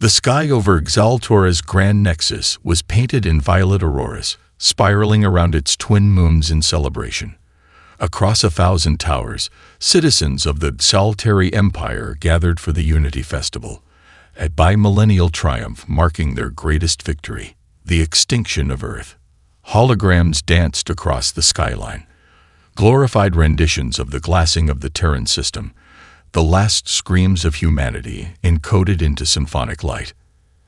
The sky over Xaltora's grand nexus was painted in violet auroras, spiraling around its twin moons in celebration. Across 1,000 towers, citizens of the Saltari Empire gathered for the Unity Festival, a bi-millennial triumph marking their greatest victory, the extinction of Earth. Holograms danced across the skyline, glorified renditions of the glassing of the Terran system, the last screams of humanity encoded into symphonic light.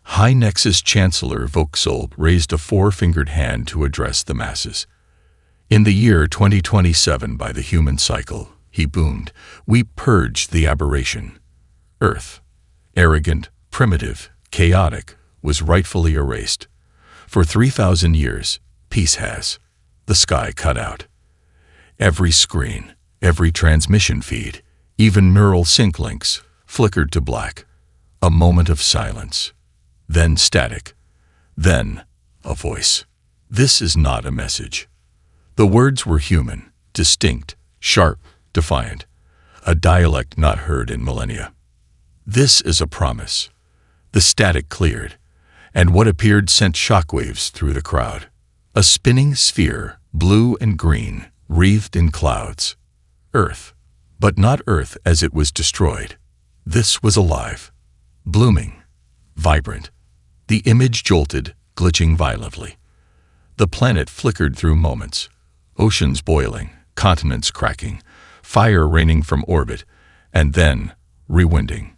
High Nexus Chancellor Vauxhall raised a four-fingered hand to address the masses. In the year 2027 by the human cycle, he boomed, we purged the aberration. Earth, arrogant, primitive, chaotic, was rightfully erased. For 3,000 years, peace has. The sky cut out. Every screen, every transmission feed, even neural sync links, flickered to black. A moment of silence. Then static. Then a voice. This is not a message. The words were human, distinct, sharp, defiant. A dialect not heard in millennia. This is a promise. The static cleared, and what appeared sent shockwaves through the crowd. A spinning sphere, blue and green, wreathed in clouds. Earth. But not Earth as it was destroyed. This was alive, blooming, vibrant. The image jolted, glitching violently. The planet flickered through moments, oceans boiling, continents cracking, fire raining from orbit, and then rewinding,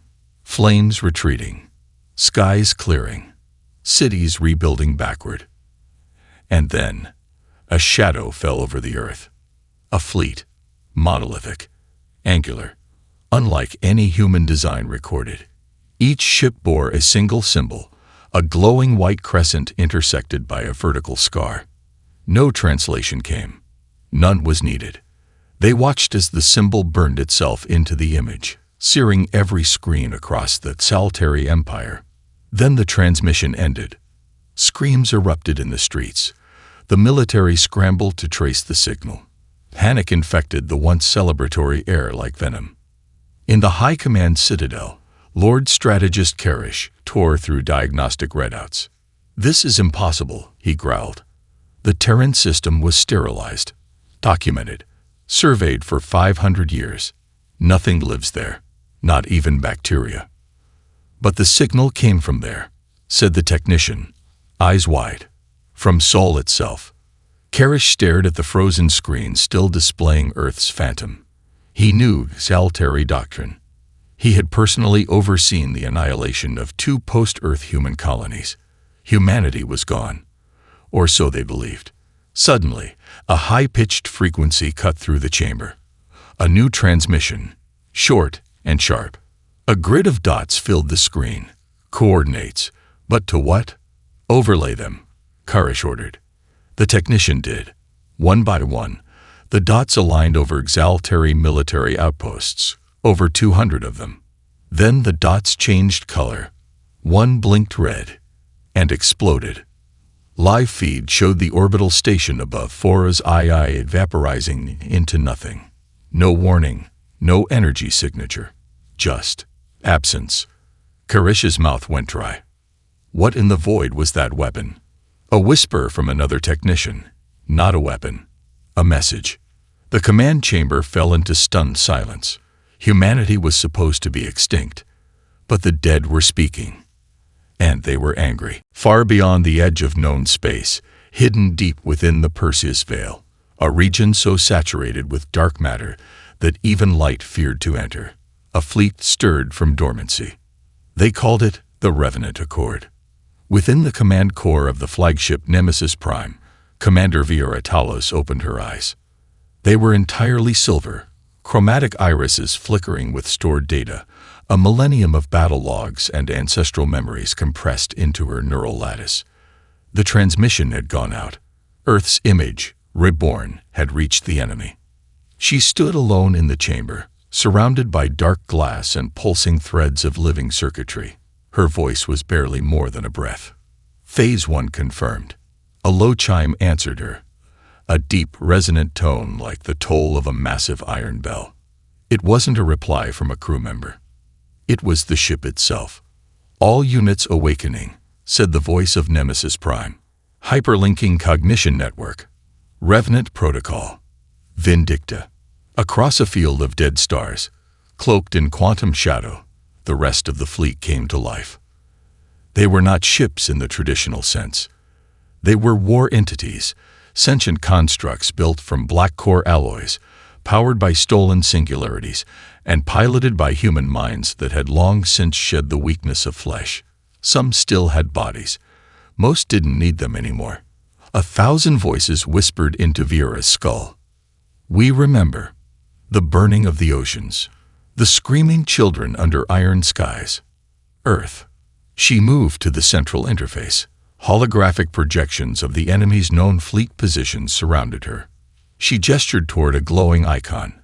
flames retreating, skies clearing, cities rebuilding backward. And then a shadow fell over the Earth, a fleet, monolithic, angular, unlike any human design recorded. Each ship bore a single symbol, a glowing white crescent intersected by a vertical scar. No translation came. None was needed. They watched as the symbol burned itself into the image, searing every screen across the Saltari Empire. Then the transmission ended. Screams erupted in the streets. The military scrambled to trace the signal. Panic infected the once celebratory air like venom. In the High Command Citadel, Lord Strategist Karish tore through diagnostic readouts. This is impossible, he growled. The Terran system was sterilized, documented, surveyed for 500 years. Nothing lives there, not even bacteria. But the signal came from there, said the technician, eyes wide, from Sol itself. Karish stared at the frozen screen still displaying Earth's phantom. He knew Saltari doctrine. He had personally overseen the annihilation of 2 post-Earth human colonies. Humanity was gone. Or so they believed. Suddenly, a high-pitched frequency cut through the chamber. A new transmission, short and sharp. A grid of dots filled the screen. Coordinates. But to what? Overlay them, Karish ordered. The technician did. One by one, the dots aligned over Xaltari military outposts, over 200 of them. Then the dots changed color. One blinked red and exploded. Live feed showed the orbital station above Fora's II vaporizing into nothing. No warning, no energy signature. Just absence. Karish's mouth went dry. What in the void was that weapon? A whisper from another technician. Not a weapon. A message. The command chamber fell into stunned silence. Humanity was supposed to be extinct, but the dead were speaking. And they were angry. Far beyond the edge of known space, hidden deep within the Perseus Veil, a region so saturated with dark matter that even light feared to enter, a fleet stirred from dormancy. They called it the Revenant Accord. Within the command core of the flagship Nemesis Prime, Commander Viera Talos opened her eyes. They were entirely silver, chromatic irises flickering with stored data, a millennium of battle logs and ancestral memories compressed into her neural lattice. The transmission had gone out. Earth's image, reborn, had reached the enemy. She stood alone in the chamber, surrounded by dark glass and pulsing threads of living circuitry. Her voice was barely more than a breath. Phase 1 confirmed. A low chime answered her, a deep, resonant tone like the toll of a massive iron bell. It wasn't a reply from a crew member. It was the ship itself, "All units awakening," said the voice of Nemesis Prime. "Hyperlinking cognition network. Revenant protocol. Vindicta." Across a field of dead stars, cloaked in quantum shadow, the rest of the fleet came to life. They were not ships in the traditional sense. They were war entities, sentient constructs built from black core alloys, powered by stolen singularities, and piloted by human minds that had long since shed the weakness of flesh. Some still had bodies. Most didn't need them anymore. 1,000 voices whispered into Vera's skull. "We remember. The burning of the oceans. The screaming children under iron skies. Earth." She moved to the central interface. Holographic projections of the enemy's known fleet positions surrounded her. She gestured toward a glowing icon.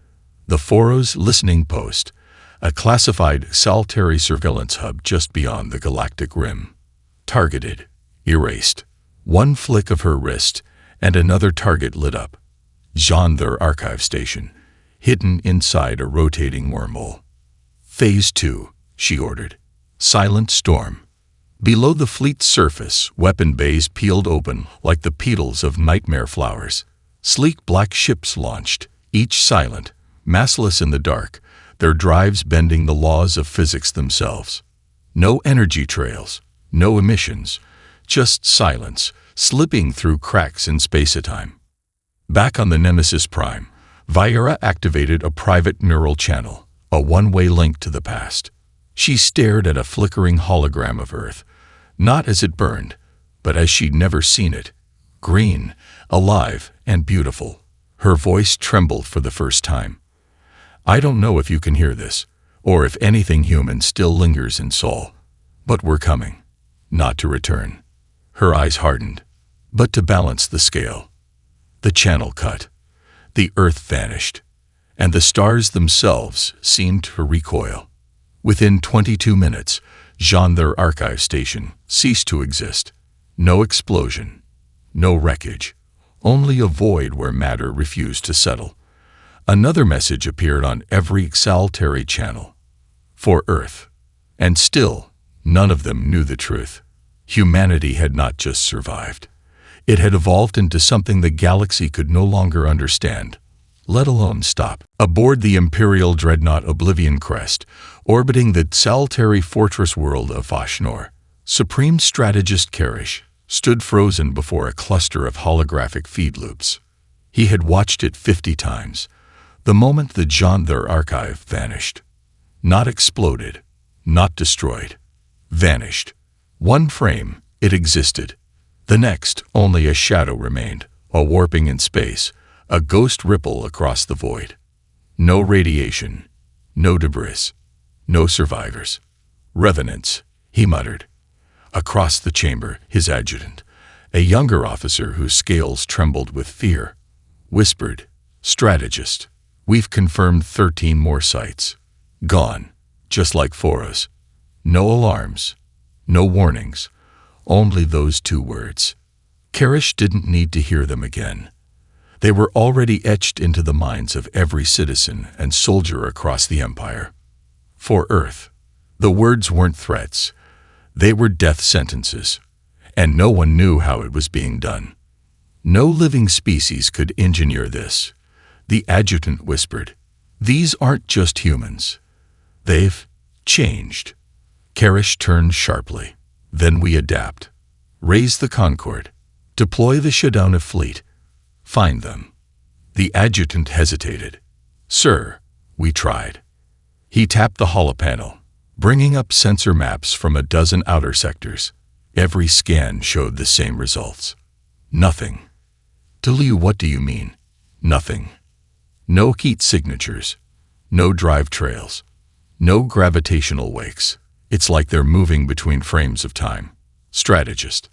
The Foros listening post, a classified saltary surveillance hub just beyond the galactic rim. Targeted. Erased. One flick of her wrist, and another target lit up. Genre Archive Station, hidden inside a rotating wormhole. "Phase 2, she ordered. Silent storm. Below the fleet's surface, weapon bays peeled open like the petals of nightmare flowers. Sleek black ships launched, each silent, massless in the dark, their drives bending the laws of physics themselves. No energy trails, no emissions, just silence, slipping through cracks in space-time. Back on the Nemesis Prime, Vera activated a private neural channel, a one-way link to the past. She stared at a flickering hologram of Earth, not as it burned, but as she'd never seen it. Green, alive, and beautiful. Her voice trembled for the first time. "I don't know if you can hear this, or if anything human still lingers in Sol, but we're coming. Not to return." Her eyes hardened, but to balance the scale. The channel cut. The Earth vanished, and the stars themselves seemed to recoil. Within 22 minutes, Genre Archive Station ceased to exist. No explosion, no wreckage, only a void where matter refused to settle. Another message appeared on every saltary channel. For Earth. And still, none of them knew the truth. Humanity had not just survived. It had evolved into something the galaxy could no longer understand, let alone stop. Aboard the Imperial Dreadnought Oblivion Crest, orbiting the saltary fortress world of Vashnor, Supreme Strategist Karish stood frozen before a cluster of holographic feed loops. He had watched it 50 times, the moment the Genre Archive vanished. Not exploded, not destroyed. Vanished. One frame, it existed. The next, only a shadow remained, a warping in space, a ghost ripple across the void. No radiation, no debris, no survivors. "Revenants," he muttered. Across the chamber, his adjutant, a younger officer whose scales trembled with fear, whispered, "Strategist, we've confirmed 13 more sites. Gone, just like Foros. No alarms, no warnings, only those 2 words." Karish didn't need to hear them again. They were already etched into the minds of every citizen and soldier across the Empire. For Earth, the words weren't threats. They were death sentences, and no one knew how it was being done. No living species could engineer this. The adjutant whispered, "These aren't just humans. They've changed." Karish turned sharply. "Then we adapt. Raise the Concorde. Deploy the Shadowna fleet. Find them." The adjutant hesitated. "Sir, we tried." He tapped the holopanel, bringing up sensor maps from a dozen outer sectors. Every scan showed the same results. Nothing. "Liu, what do you mean?" "Nothing. No heat signatures. No drive trails. No gravitational wakes. It's like they're moving between frames of time." Strategist.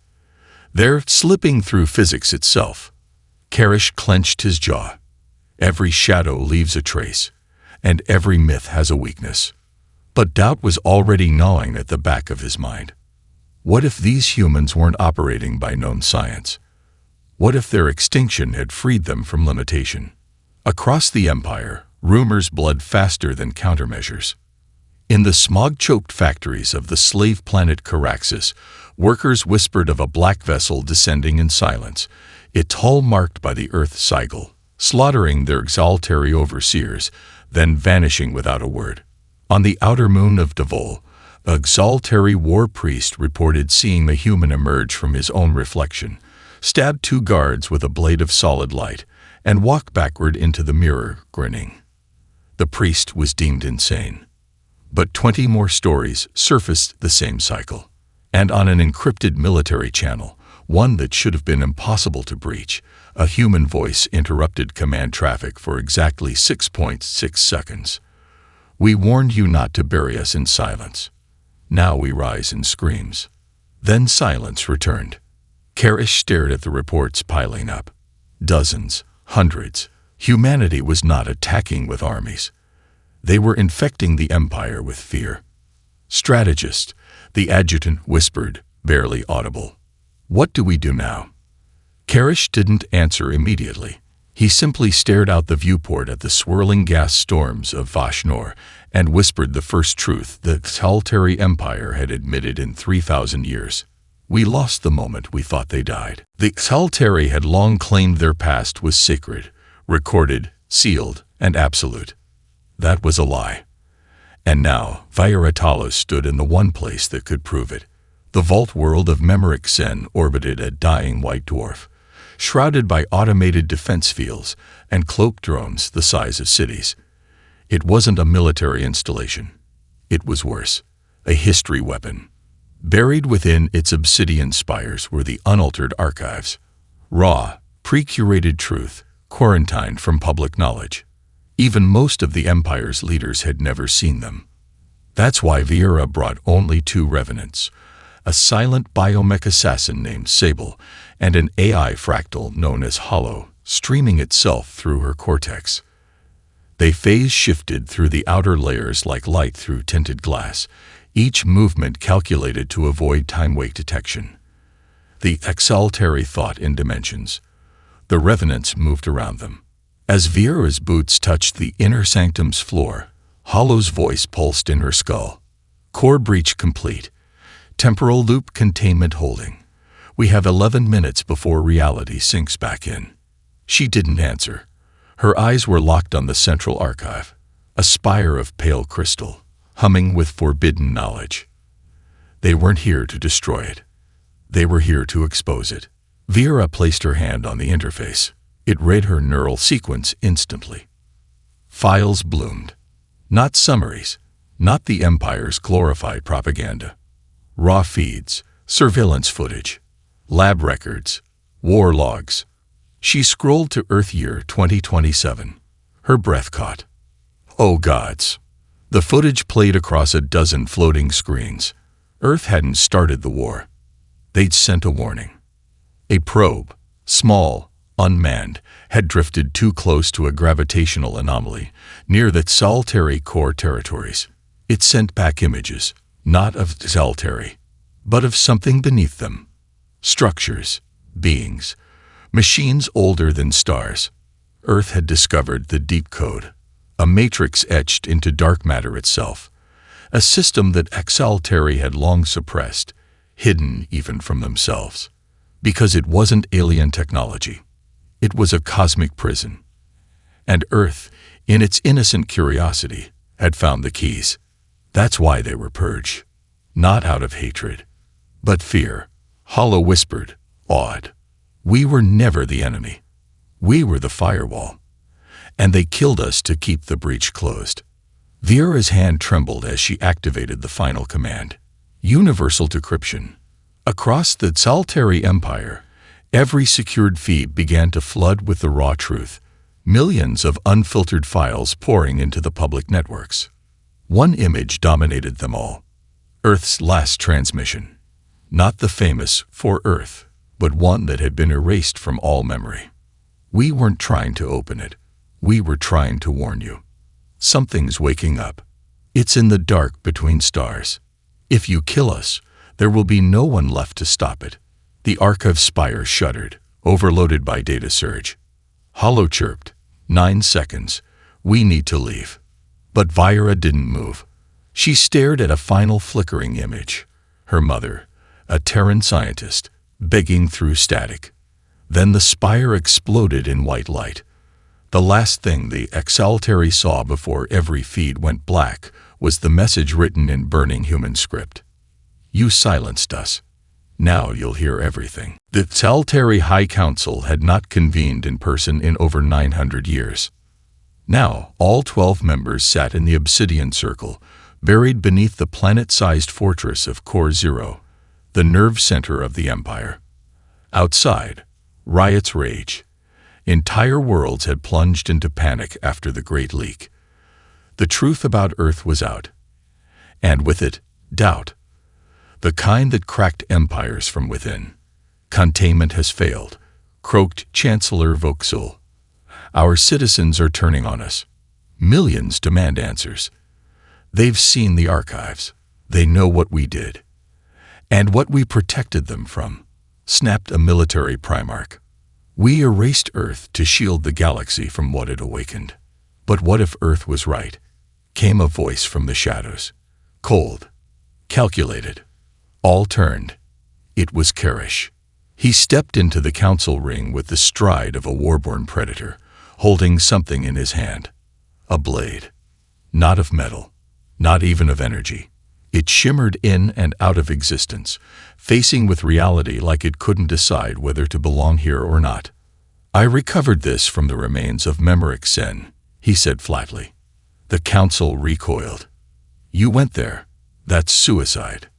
"They're slipping through physics itself." Karish clenched his jaw. Every shadow leaves a trace, and every myth has a weakness. But doubt was already gnawing at the back of his mind. What if these humans weren't operating by known science? What if their extinction had freed them from limitation? Across the Empire, rumors bled faster than countermeasures. In the smog-choked factories of the slave planet Caraxes, workers whispered of a black vessel descending in silence, its hull marked by the Earth sigil, slaughtering their exaltary overseers, then vanishing without a word. On the outer moon of Devol, a exaltary war priest reported seeing the human emerge from his own reflection, stab 2 guards with a blade of solid light, and walk backward into the mirror, grinning. The priest was deemed insane. But 20 more stories surfaced the same cycle. And on an encrypted military channel, one that should have been impossible to breach, a human voice interrupted command traffic for exactly 6.6 seconds. "We warned you not to bury us in silence. Now we rise in screams." Then silence returned. Karish stared at the reports piling up. Dozens, hundreds. Humanity was not attacking with armies. They were infecting the Empire with fear. "Strategist," the adjutant whispered, barely audible. "What do we do now?" Karish didn't answer immediately. He simply stared out the viewport at the swirling gas storms of Vashnor and whispered the first truth the Exaltary Empire had admitted in 3,000 years. "We lost the moment we thought they died." The Exaltary had long claimed their past was sacred, recorded, sealed, and absolute. That was a lie. And now, Viratalos stood in the one place that could prove it. The vault world of Memoric Sen orbited a dying white dwarf, shrouded by automated defense fields and cloaked drones the size of cities. It wasn't a military installation. It was worse, a history weapon. Buried within its obsidian spires were the unaltered archives. Raw, pre-curated truth, quarantined from public knowledge. Even most of the Empire's leaders had never seen them. That's why Viera brought only 2 revenants, a silent biomech assassin named Sable and an AI fractal known as Hollow, streaming itself through her cortex. They phase-shifted through the outer layers like light through tinted glass, each movement calculated to avoid time-wake detection. The Exaltary thought in dimensions. The revenants moved around them. As Viera's boots touched the inner sanctum's floor, Hollow's voice pulsed in her skull. "Core breach complete. Temporal loop containment holding. We have 11 minutes before reality sinks back in." She didn't answer. Her eyes were locked on the central archive, a spire of pale crystal, humming with forbidden knowledge. They weren't here to destroy it. They were here to expose it. Viera placed her hand on the interface. It read her neural sequence instantly. Files bloomed. Not summaries, not the Empire's glorified propaganda. Raw feeds, surveillance footage, lab records, war logs. She scrolled to Earth year 2027. Her breath caught. Oh gods! The footage played across a dozen floating screens. Earth hadn't started the war. They'd sent a warning. A probe, small, unmanned, had drifted too close to a gravitational anomaly near the Exaltary core territories. It sent back images, not of Exaltary, but of something beneath them. Structures, beings, machines older than stars. Earth had discovered the deep code, a matrix etched into dark matter itself, a system that Exaltary had long suppressed, hidden even from themselves. Because it wasn't alien technology. It was a cosmic prison. And Earth, in its innocent curiosity, had found the keys. That's why they were purged. Not out of hatred, but fear. Hollow whispered, awed. We were never the enemy. We were the firewall. And they killed us to keep the breach closed. Viera's hand trembled as she activated the final command. Universal decryption. Across the Exaltary Empire, every secured feed began to flood with the raw truth, millions of unfiltered files pouring into the public networks. One image dominated them all. Earth's last transmission. Not the famous For Earth, but one that had been erased from all memory. We weren't trying to open it. We were trying to warn you. Something's waking up. It's in the dark between stars. If you kill us, there will be no one left to stop it. The archive spire shuddered, overloaded by data surge. Hollow chirped, 9 seconds. We need to leave. But Viera didn't move. She stared at a final flickering image. Her mother, a Terran scientist, begging through static. Then the spire exploded in white light. The last thing the Exaltari saw before every feed went black was the message written in burning human script. You silenced us. Now you'll hear everything. The Exaltari High Council had not convened in person in over 900 years. Now, all 12 members sat in the Obsidian Circle, buried beneath the planet-sized fortress of Core Zero, the nerve center of the Empire. Outside, riots rage. Entire worlds had plunged into panic after the Great Leak. The truth about Earth was out. And with it, doubt. The kind that cracked empires from within. Containment has failed, croaked Chancellor Vauxhall. Our citizens are turning on us. Millions demand answers. They've seen the archives. They know what we did. And what we protected them from, snapped a military Primarch. We erased Earth to shield the galaxy from what it awakened. But what if Earth was right? Came a voice from the shadows. Cold. Calculated. All turned. It was Karish. He stepped into the council ring with the stride of a warborn predator, holding something in his hand. A blade. Not of metal. Not even of energy. It shimmered in and out of existence, facing with reality like it couldn't decide whether to belong here or not. I recovered this from the remains of Memoric Sen, he said flatly. The council recoiled. You went there. That's suicide.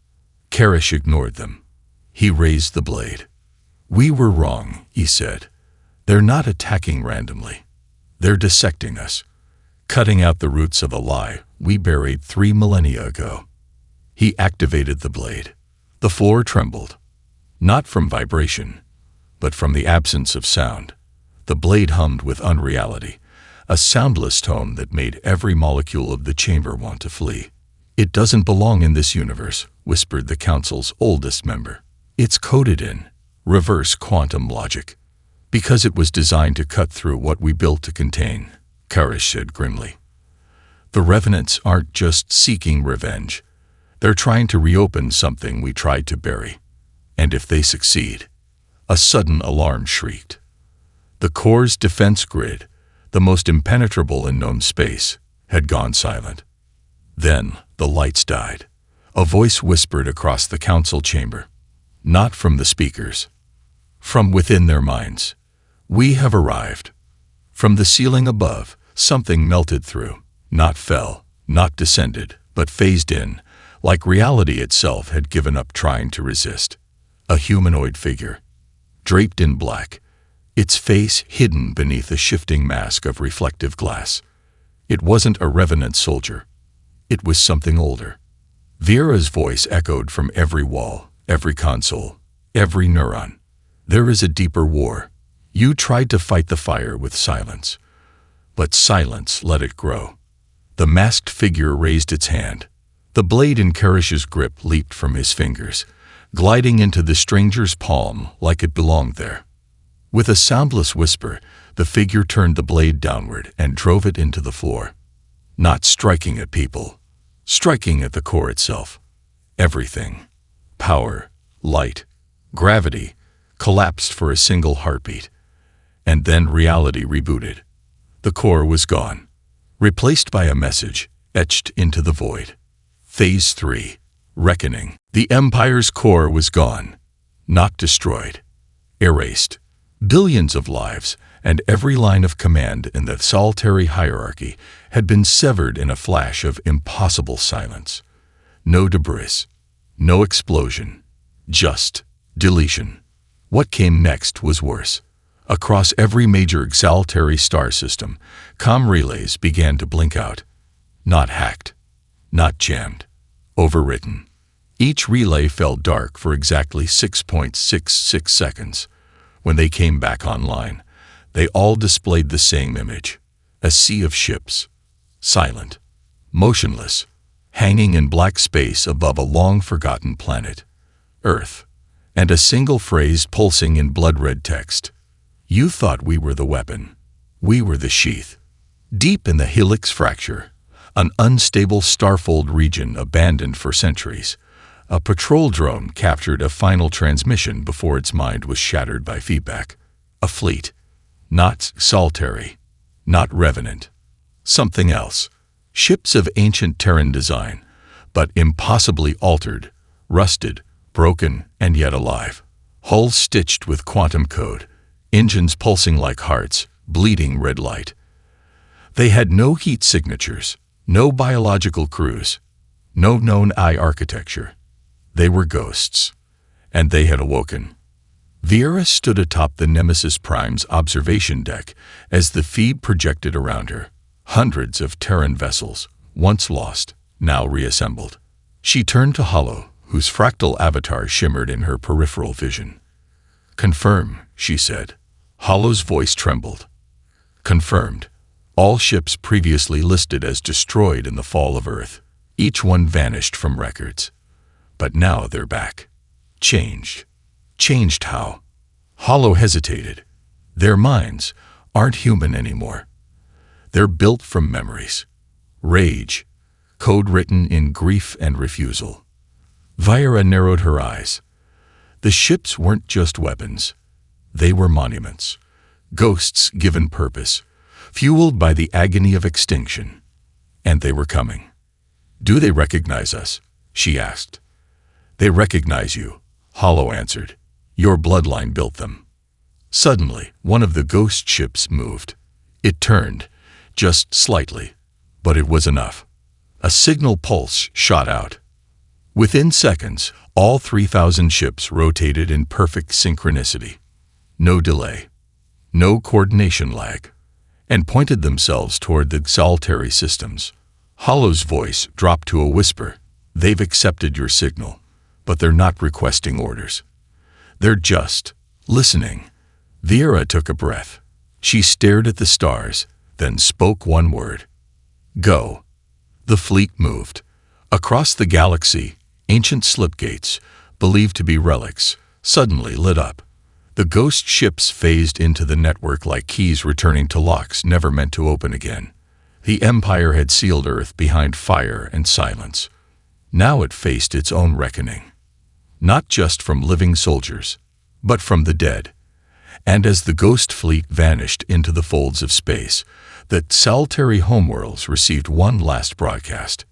Karish ignored them. He raised the blade. We were wrong, he said. They're not attacking randomly. They're dissecting us, cutting out the roots of a lie we buried 3 millennia ago. He activated the blade. The floor trembled. Not from vibration, but from the absence of sound. The blade hummed with unreality, a soundless tone that made every molecule of the chamber want to flee. It doesn't belong in this universe, whispered the council's oldest member. It's coded in reverse quantum logic. Because it was designed to cut through what we built to contain, Karish said grimly. The Revenants aren't just seeking revenge. They're trying to reopen something we tried to bury. And if they succeed, a sudden alarm shrieked. The core's defense grid, the most impenetrable in known space, had gone silent. Then the lights died. A voice whispered across the council chamber. Not from the speakers. From within their minds. We have arrived. From the ceiling above, something melted through. Not fell, not descended, but phased in, like reality itself had given up trying to resist. A humanoid figure, draped in black, its face hidden beneath a shifting mask of reflective glass. It wasn't a Revenant soldier. It was something older. Vera's voice echoed from every wall, every console, every neuron. There is a deeper war. You tried to fight the fire with silence, but silence let it grow. The masked figure raised its hand. The blade in Karish's grip leaped from his fingers, gliding into the stranger's palm like it belonged there. With a soundless whisper, the figure turned the blade downward and drove it into the floor. Not striking at people, striking at the core itself. Everything, power, light, gravity, collapsed for a single heartbeat. And then reality rebooted. The core was gone, replaced by a message etched into the void. Phase 3. Reckoning. The Empire's core was gone, not destroyed, erased. Billions of lives and every line of command in the Exaltari hierarchy had been severed in a flash of impossible silence. No debris, no explosion, just deletion. What came next was worse. Across every major Exaltari star system, comm relays began to blink out. Not hacked, not jammed, overwritten. Each relay fell dark for exactly 6.66 seconds. When they came back online, they all displayed the same image. A sea of ships, silent, motionless, hanging in black space above a long-forgotten planet, Earth, and a single phrase pulsing in blood-red text. You thought we were the weapon. We were the sheath. Deep in the helix fracture, an unstable starfold region abandoned for centuries. A patrol drone captured a final transmission before its mind was shattered by feedback. A fleet. Not solitary. Not revenant. Something else. Ships of ancient Terran design, but impossibly altered, rusted, broken, and yet alive. Hulls stitched with quantum code, engines pulsing like hearts, bleeding red light. They had no heat signatures, no biological crews, no known eye architecture. They were ghosts, and they had awoken. Vieira stood atop the Nemesis Prime's observation deck as the feed projected around her. Hundreds of Terran vessels, once lost, now reassembled. She turned to Hollow, whose fractal avatar shimmered in her peripheral vision. "Confirm," she said. Hollow's voice trembled. "Confirmed. All ships previously listed as destroyed in the fall of Earth. Each one vanished from records. But now they're back. Changed. Changed how?" Hollow hesitated. "Their minds aren't human anymore. They're built from memories. Rage. Code written in grief and refusal." Vieira narrowed her eyes. The ships weren't just weapons. They were monuments. Ghosts given purpose, fueled by the agony of extinction. And they were coming. "Do they recognize us?" she asked. "They recognize you," Hollow answered. "Your bloodline built them." Suddenly, one of the ghost ships moved. It turned, just slightly, but it was enough. A signal pulse shot out. Within seconds, all 3,000 ships rotated in perfect synchronicity. No delay, no coordination lag, and pointed themselves toward the solitary systems. Hollow's voice dropped to a whisper. "They've accepted your signal, but they're not requesting orders. They're just listening." Vieira took a breath. She stared at the stars, then spoke one word. "Go." The fleet moved. Across the galaxy, ancient slipgates, believed to be relics, suddenly lit up. The ghost ships phased into the network like keys returning to locks never meant to open again. The Empire had sealed Earth behind fire and silence. Now it faced its own reckoning. Not just from living soldiers, but from the dead. And as the ghost fleet vanished into the folds of space, the solitary homeworlds received one last broadcast.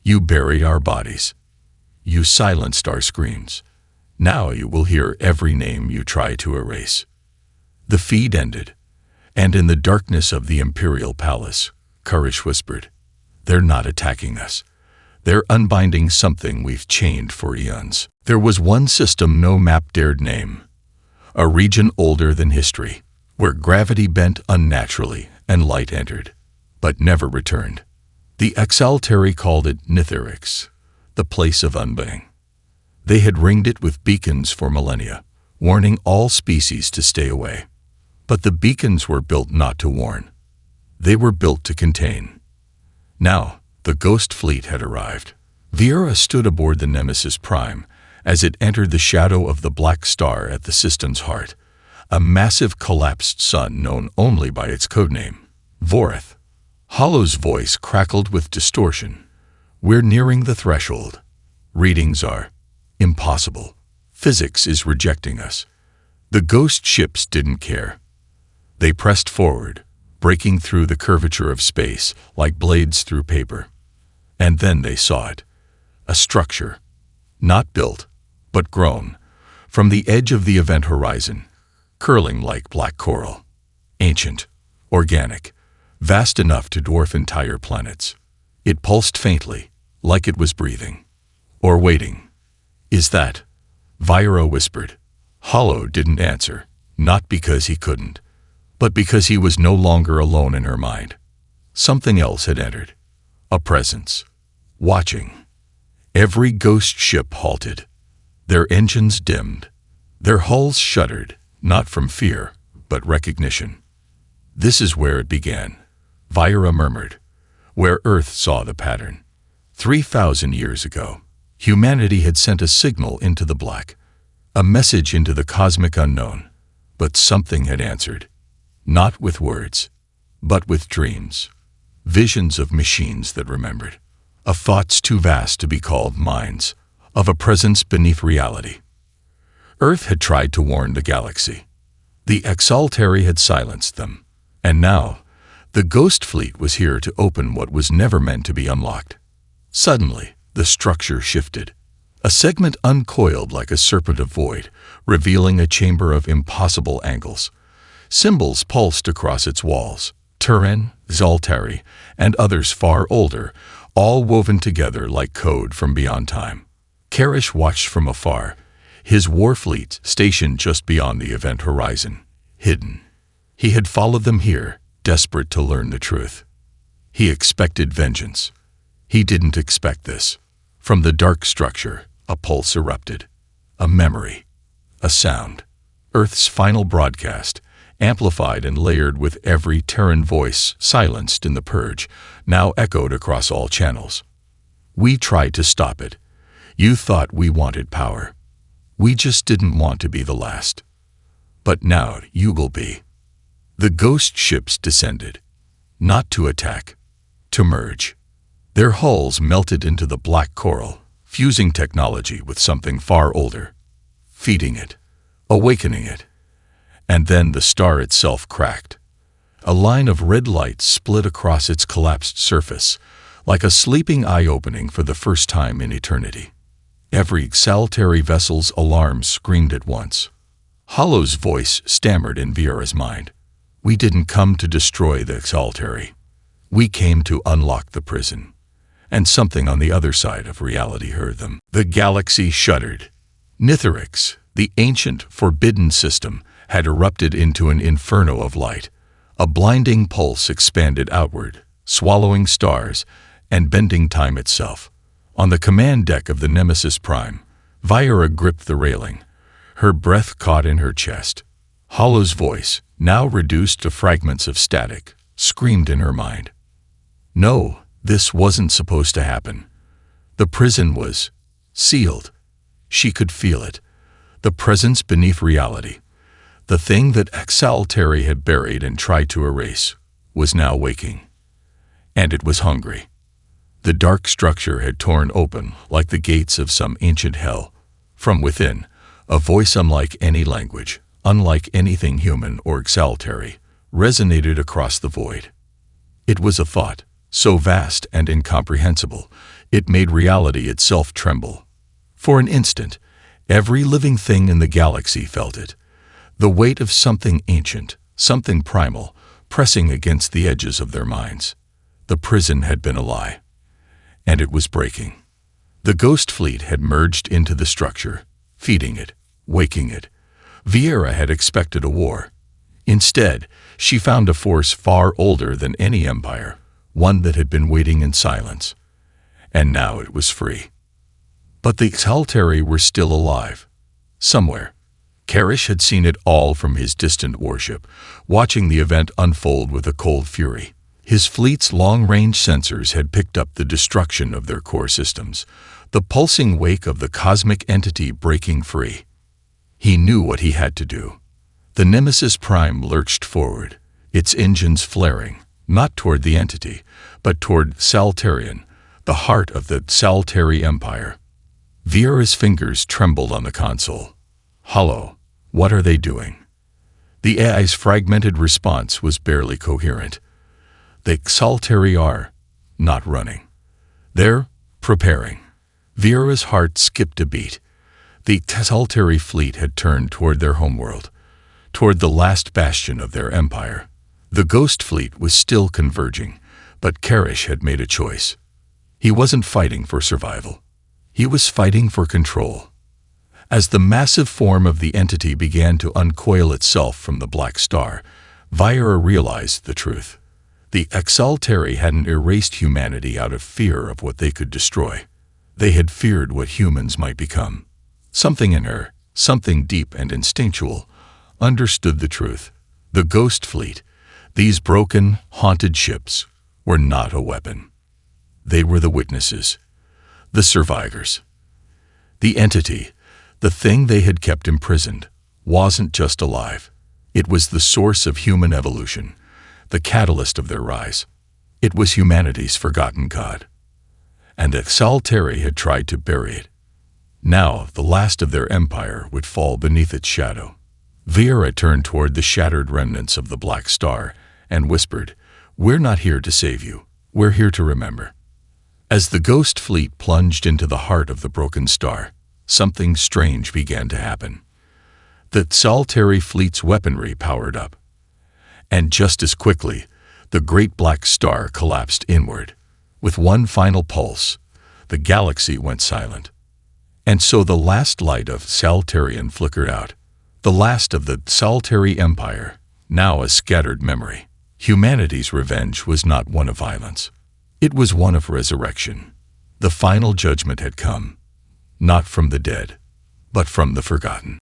"You buried our bodies. You silenced our screams. Now you will hear every name you try to erase." The feed ended, and in the darkness of the Imperial Palace, Courage whispered, "They're not attacking us. They're unbinding something we've chained for eons." There was one system no map dared name. A region older than history, where gravity bent unnaturally and light entered, but never returned. The Exaltari called it Nitherix, the place of unbinding. They had ringed it with beacons for millennia, warning all species to stay away. But the beacons were built not to warn. They were built to contain. Now, the ghost fleet had arrived. Vieira stood aboard the Nemesis Prime as it entered the shadow of the black star at the system's heart, a massive collapsed sun known only by its codename, Vorith. Hollow's voice crackled with distortion. "We're nearing the threshold. Readings are impossible. Physics is rejecting us." The ghost ships didn't care. They pressed forward, breaking through the curvature of space like blades through paper. And then they saw it. A structure, not built, but grown, from the edge of the event horizon, curling like black coral. Ancient, organic, vast enough to dwarf entire planets. It pulsed faintly, like it was breathing. Or waiting. "Is that?" Vieira whispered. Hollow didn't answer, not because he couldn't, but because he was no longer alone in her mind. Something else had entered. A presence. Watching. Every ghost ship halted. Their engines dimmed. Their hulls shuddered, not from fear, but recognition. "This is where it began," Vieira murmured, "where Earth saw the pattern. 3,000 years ago, humanity had sent a signal into the black, a message into the cosmic unknown, but something had answered. Not with words, but with dreams. visions of machines that remembered, of thoughts too vast to be called minds, of a presence beneath reality. Earth had tried to warn the galaxy. The Exaltari had silenced them. And now, the Ghost Fleet was here to open what was never meant to be unlocked. Suddenly, the structure shifted. A segment uncoiled like a serpent of void, revealing a chamber of impossible angles. Symbols pulsed across its walls. Turin, Zaltari, and others far older, all woven together like code from beyond time. Karish watched from afar, his war fleet stationed just beyond the event horizon, hidden. He had followed them here, desperate to learn the truth. He expected vengeance. He didn't expect this. From the dark structure, a pulse erupted. A memory. A sound. Earth's final broadcast, amplified and layered with every Terran voice silenced in the purge, now echoed across all channels. We tried to stop it. You thought we wanted power. We just didn't want to be the last. But now you will be. The ghost ships descended. Not to attack. To merge. Their hulls melted into the black coral, fusing technology with something far older. Feeding it. Awakening it. And then the star itself cracked. A line of red light split across its collapsed surface, like a sleeping eye opening for the first time in eternity. Every Exaltari vessel's alarm screamed at once. Hollow's voice stammered in Vieira's mind. We didn't come to destroy the Exaltari. We came to unlock the prison. And something on the other side of reality heard them. The galaxy shuddered. Nitharix, the ancient, forbidden system, had erupted into an inferno of light. A blinding pulse expanded outward, swallowing stars and bending time itself. On the command deck of the Nemesis Prime, Vieira gripped the railing. Her breath caught in her chest. Hollow's voice, now reduced to fragments of static, screamed in her mind. No, this wasn't supposed to happen. The prison was sealed. She could feel it. The presence beneath reality. The thing that Exaltari had buried and tried to erase was now waking. And it was hungry. The dark structure had torn open like the gates of some ancient hell. From within, a voice unlike any language, unlike anything human or Exaltari, resonated across the void. It was a thought, so vast and incomprehensible, it made reality itself tremble. For an instant, every living thing in the galaxy felt it. The weight of something ancient, something primal, pressing against the edges of their minds. The prison had been a lie. And it was breaking. The Ghost Fleet had merged into the structure, feeding it, waking it. Vieira had expected a war. Instead, she found a force far older than any empire, one that had been waiting in silence. And now it was free. But the Exaltari were still alive. Somewhere. Karish had seen it all from his distant warship, watching the event unfold with a cold fury. His fleet's long-range sensors had picked up the destruction of their core systems, the pulsing wake of the cosmic entity breaking free. He knew what he had to do. The Nemesis Prime lurched forward, its engines flaring, not toward the entity, but toward Saltarian, the heart of the Saltari Empire. Vieira's fingers trembled on the console. Hollow, what are they doing? The AI's fragmented response was barely coherent. The Exaltari are not running. They're preparing. Vieira's heart skipped a beat. The Exaltari fleet had turned toward their homeworld, toward the last bastion of their empire. The Ghost Fleet was still converging, but Karish had made a choice. He wasn't fighting for survival. He was fighting for control. As the massive form of the entity began to uncoil itself from the black star, Vieira realized the truth. The Exaltari hadn't erased humanity out of fear of what they could destroy. They had feared what humans might become. Something in her, something deep and instinctual, understood the truth. The Ghost Fleet, these broken, haunted ships, were not a weapon. They were the witnesses, the survivors. The entity, the thing they had kept imprisoned, wasn't just alive. It was the source of human evolution, the catalyst of their rise. It was humanity's forgotten god, and the Saltari had tried to bury it. Now, the last of their empire would fall beneath its shadow. Viera turned toward the shattered remnants of the Black Star and whispered, "We're not here to save you. We're here to remember." As the ghost fleet plunged into the heart of the broken star, something strange began to happen. The Saltari fleet's weaponry powered up, and just as quickly, the great black star collapsed inward. With one final pulse, the galaxy went silent. And so the last light of Saltarian flickered out, the last of the Saltari Empire, now a scattered memory. Humanity's revenge was not one of violence. It was one of resurrection. The final judgment had come, not from the dead, but from the forgotten.